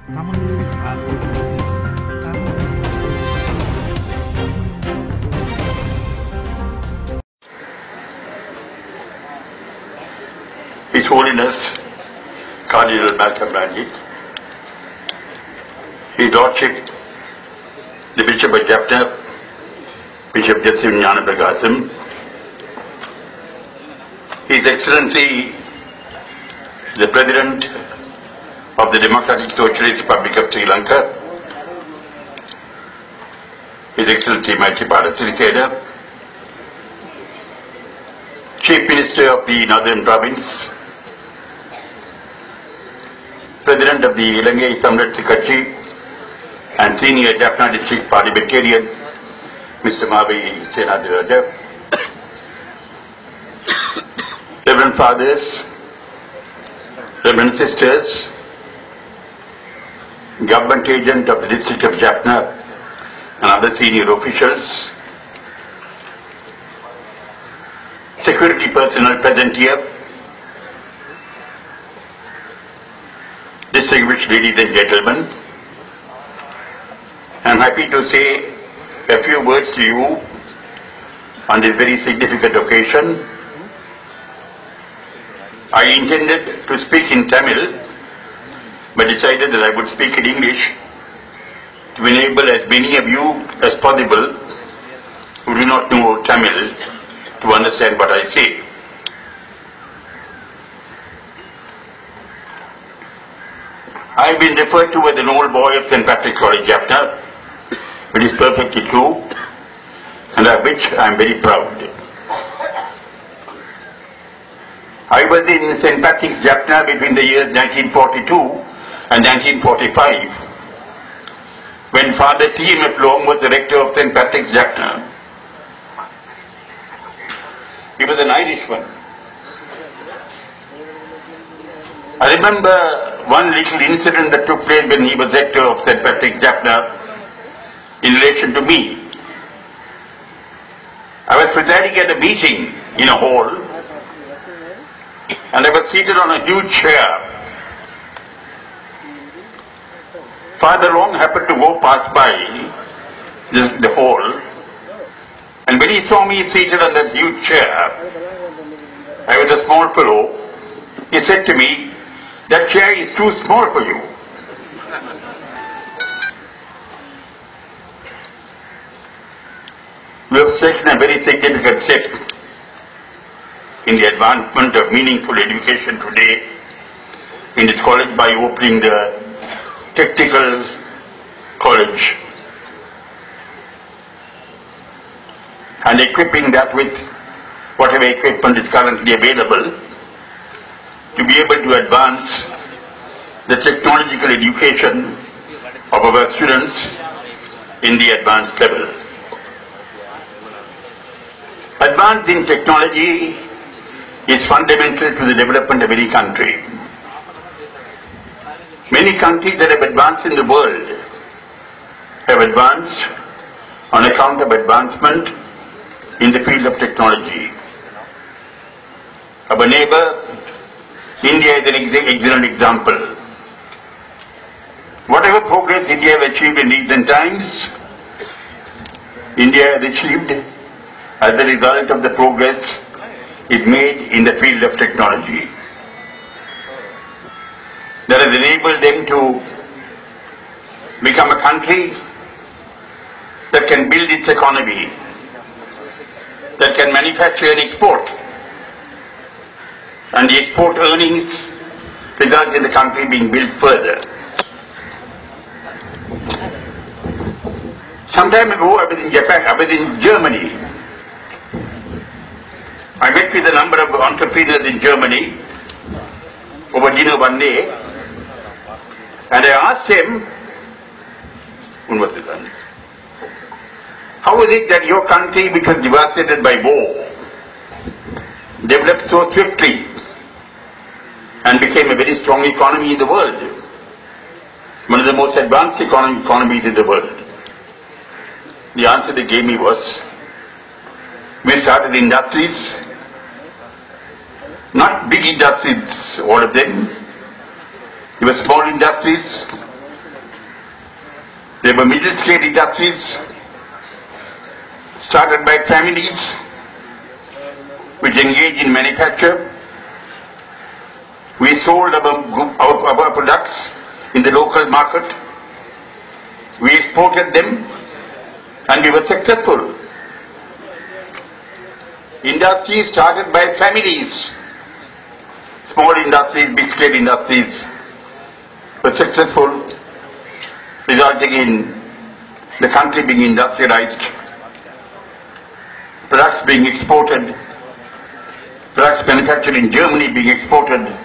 His Holiness Cardinal Malcolm Ranjit, His Lordship the Bishop of Jaffna, Bishop Jatim Gnanaprakasim, His Excellency the President of the Democratic Socialist Republic of Sri Lanka, His Excellency Maithripala Sirisena, Chief Minister of the Northern Province, President of the Ilangai Samratthi Katchi and Senior Jaffna District Parliamentarian, Mr. Mavi Senadiraja, Reverend Fathers, Reverend Sisters, Government Agent of the District of Jaffna and other senior officials, security personnel present here, distinguished ladies and gentlemen, I am happy to say a few words to you on this very significant occasion. I intended to speak in Tamil, but decided that I would speak in English to enable as many of you as possible who do not know Tamil to understand what I say. I have been referred to as an old boy of St. Patrick's College, Jaffna. It is perfectly true, and of which I am very proud. I was in St. Patrick's, Jaffna between the years 1942 and 1945, when Father T.M.F. Long was the rector of St. Patrick's, Jaffna. He was an Irishman. I remember one little incident that took place when he was rector of St. Patrick's, Jaffna in relation to me. I was presiding at a meeting in a hall, and I was seated on a huge chair. Father Long happened to go past by the hall, and when he saw me seated on that huge chair, I was a small fellow, he said to me, "That chair is too small for you." We have taken a very significant step in the advancement of meaningful education today in this college by opening the technical college and equipping that with whatever equipment is currently available to be able to advance the technological education of our students in the advanced level. Advance in technology is fundamental to the development of any country. Many countries that have advanced in the world have advanced on account of advancement in the field of technology. Our neighbor, India, is an excellent example. Whatever progress India has achieved in recent times, India has achieved as a result of the progress it made in the field of technology. That has enabled them to become a country that can build its economy, that can manufacture and export, and the export earnings result in the country being built further. Some time ago I was in Japan, I was in Germany. I met with a number of entrepreneurs in Germany over dinner one day, and I asked them, how is it that your country, which was devastated by war, developed so swiftly and became a very strong economy in the world, one of the most advanced economies in the world? The answer they gave me was, we started industries, not big industries, all of them. They were small industries There were middle-scale industries started by families which engaged in manufacture. We sold our products in the local market. We exported them and we were successful. Industries started by families, small industries, big-scale industries, were successful, resulting in the country being industrialized, products being exported, products manufactured in Germany being exported,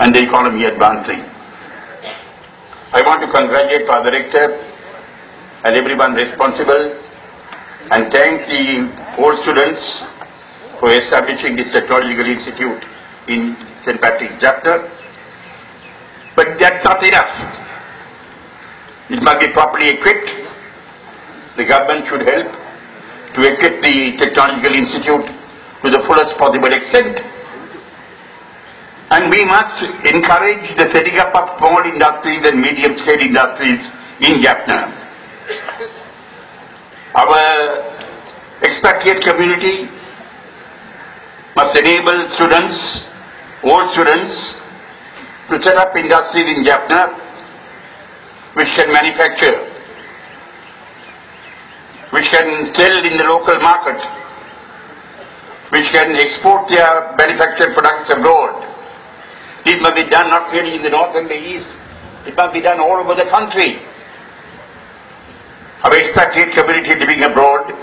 and the economy advancing. I want to congratulate our director and everyone responsible and thank the old students for establishing this technological institute in St. Patrick's Jaffna. But that's not enough. It must be properly equipped. The government should help to equip the technological institute to the fullest possible extent. And we must encourage the setting up of small industries and medium-scale industries in Jaffna. Our expatriate community must enable students, old students, to set up industries in Jaffna which can manufacture, which can sell in the local market, which can export their manufactured products abroad. It must be done not only in the north and the east, it must be done all over the country. Our expatriate community living abroad,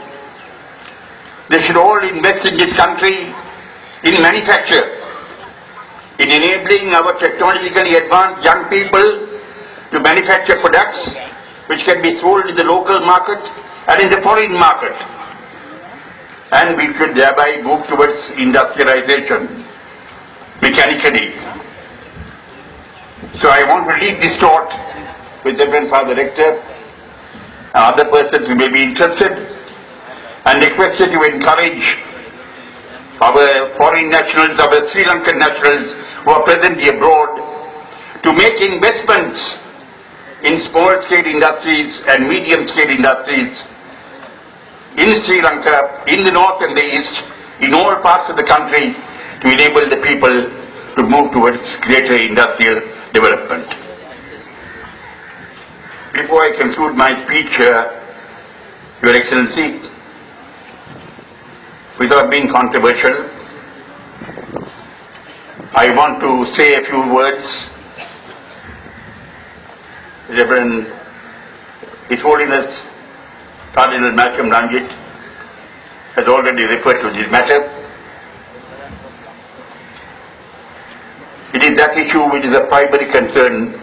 they should all invest in this country in manufacture, in enabling our technologically advanced young people to manufacture products which can be sold in the local market and in the foreign market. And we should thereby move towards industrialization mechanically. So I want to leave this thought with the Reverend Father Rector and other persons who may be interested, and request you to encourage our foreign nationals, our Sri Lankan nationals who are presently abroad to make investments in small-scale industries and medium-scale industries in Sri Lanka, in the north and the east, in all parts of the country, to enable the people to move towards greater industrial development. Before I conclude my speech, Your Excellency, without being controversial, I want to say a few words. Reverend His Holiness Cardinal Malcolm Ranjit has already referred to this matter. It is that issue which is a primary concern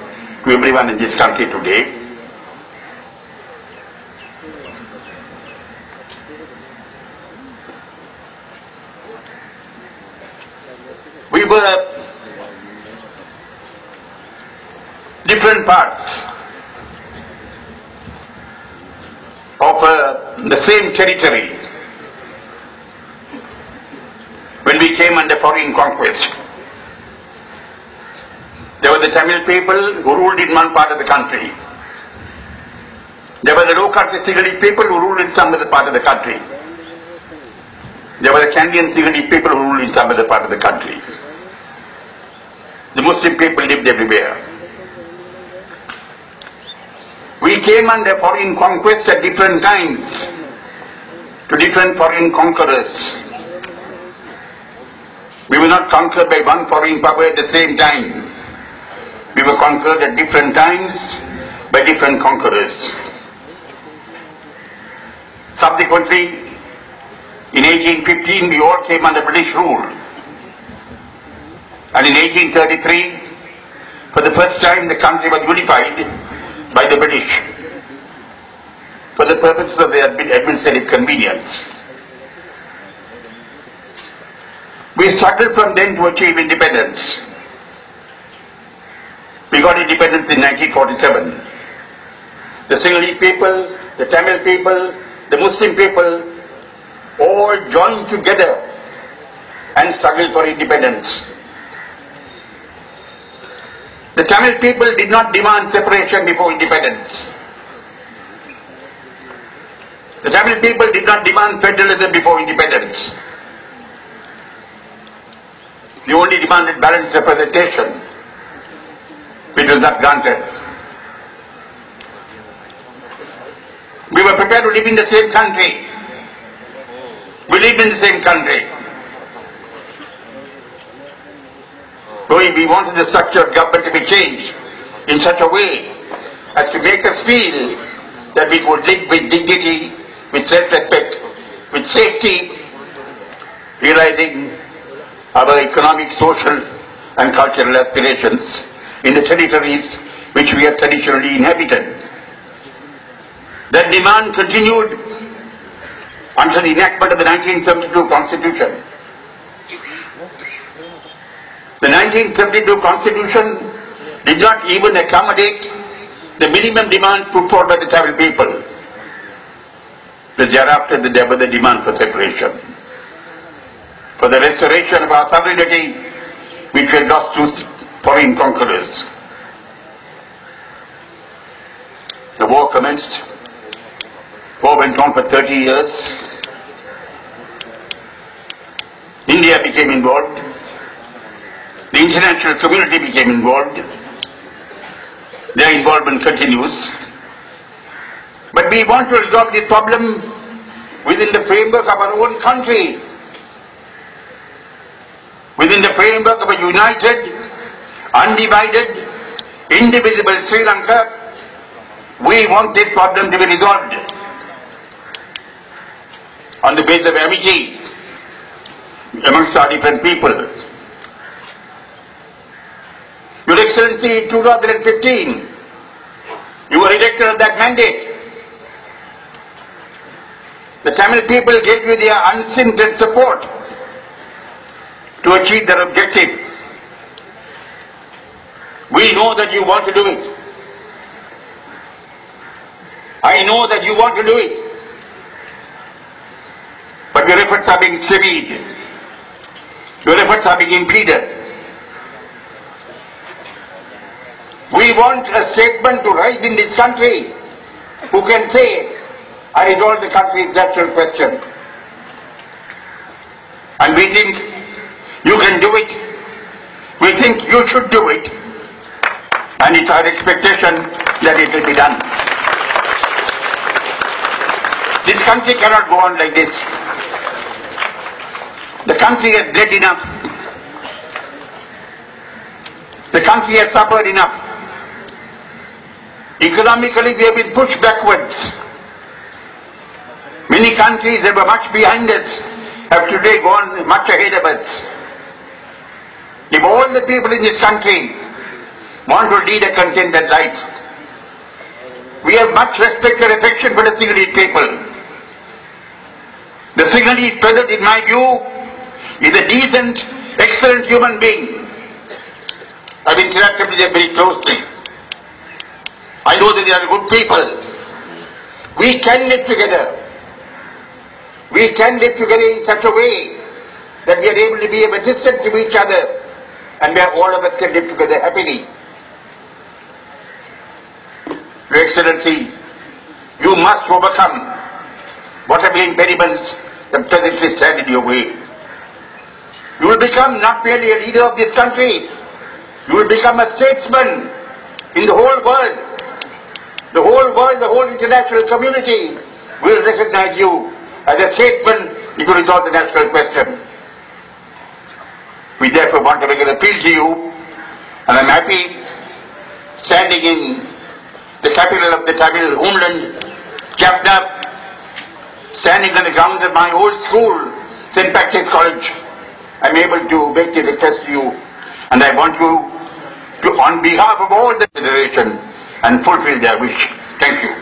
to everyone in this country today. We were different parts of the same territory when we came under foreign conquest. There were the Tamil people who ruled in one part of the country. There were the local Sinhalese people who ruled in some other part of the country. There were the Canadian Sinhalese people who ruled in some other part of the country. The Muslim people lived everywhere. We came under foreign conquest at different times to different foreign conquerors. We were not conquered by one foreign power at the same time. We were conquered at different times by different conquerors. Subsequently, in 1815, we all came under British rule. And in 1833, for the first time, the country was unified by the British for the purposes of their administrative convenience. We struggled from then to achieve independence. We got independence in 1947. The Sinhalese people, the Tamil people, the Muslim people all joined together and struggled for independence. The Tamil people did not demand separation before independence. The Tamil people did not demand federalism before independence. They only demanded balanced representation, which was not granted. We were prepared to live in the same country. We lived in the same country. So we wanted the structure of government to be changed in such a way as to make us feel that we could live with dignity, with self-respect, with safety, realizing our economic, social and cultural aspirations in the territories which we have traditionally inhabited. That demand continued until the enactment of the 1972 Constitution. The 1972 Constitution did not even accommodate the minimum demand put forward by the Tamil people. Thereafter there was the demand for separation, for the restoration of our sovereignty which we had lost to foreign conquerors. The war commenced. War went on for 30 years. India became involved. The international community became involved. Their involvement continues. But we want to resolve this problem within the framework of our own country, within the framework of a united, undivided, indivisible Sri Lanka. We want this problem to be resolved on the basis of amity amongst our different people. Your Excellency, in 2015, you were elected of that mandate. The Tamil people gave you their unstinted support to achieve their objective. We know that you want to do it. I know that you want to do it. But your efforts are being stymied. Your efforts are being impeded. We want a statement to rise in this country who can say, I resolve the country's natural question. And we think you can do it. We think you should do it. And it's our expectation that it will be done. This country cannot go on like this. The country has bled enough. The country has suffered enough. Economically, we have been pushed backwards. Many countries that were much behind us have today gone much ahead of us. If all the people in this country want to lead a contented life, we have much respect and affection for the Sinhalese people. The Sinhalese peasant, in my view, is a decent, excellent human being. I've interacted with them very closely. I know that they are good people. We can live together. We can live together in such a way that we are able to be of assistance to each other and where all of us can live together happily. Your Excellency, you must overcome whatever impediments that presently stand in your way. You will become not merely a leader of this country, you will become a statesman in the whole world. The whole world, the whole international community will recognize you as a statesman if you resolve the national question. We therefore want to make an appeal to you, and I am happy standing in the capital of the Tamil homeland, Jaffna, standing on the grounds of my old school, St. Patrick's College. I am able to make this request to you, and I want you to, on behalf of all the federation, and fulfill their wish. Thank you.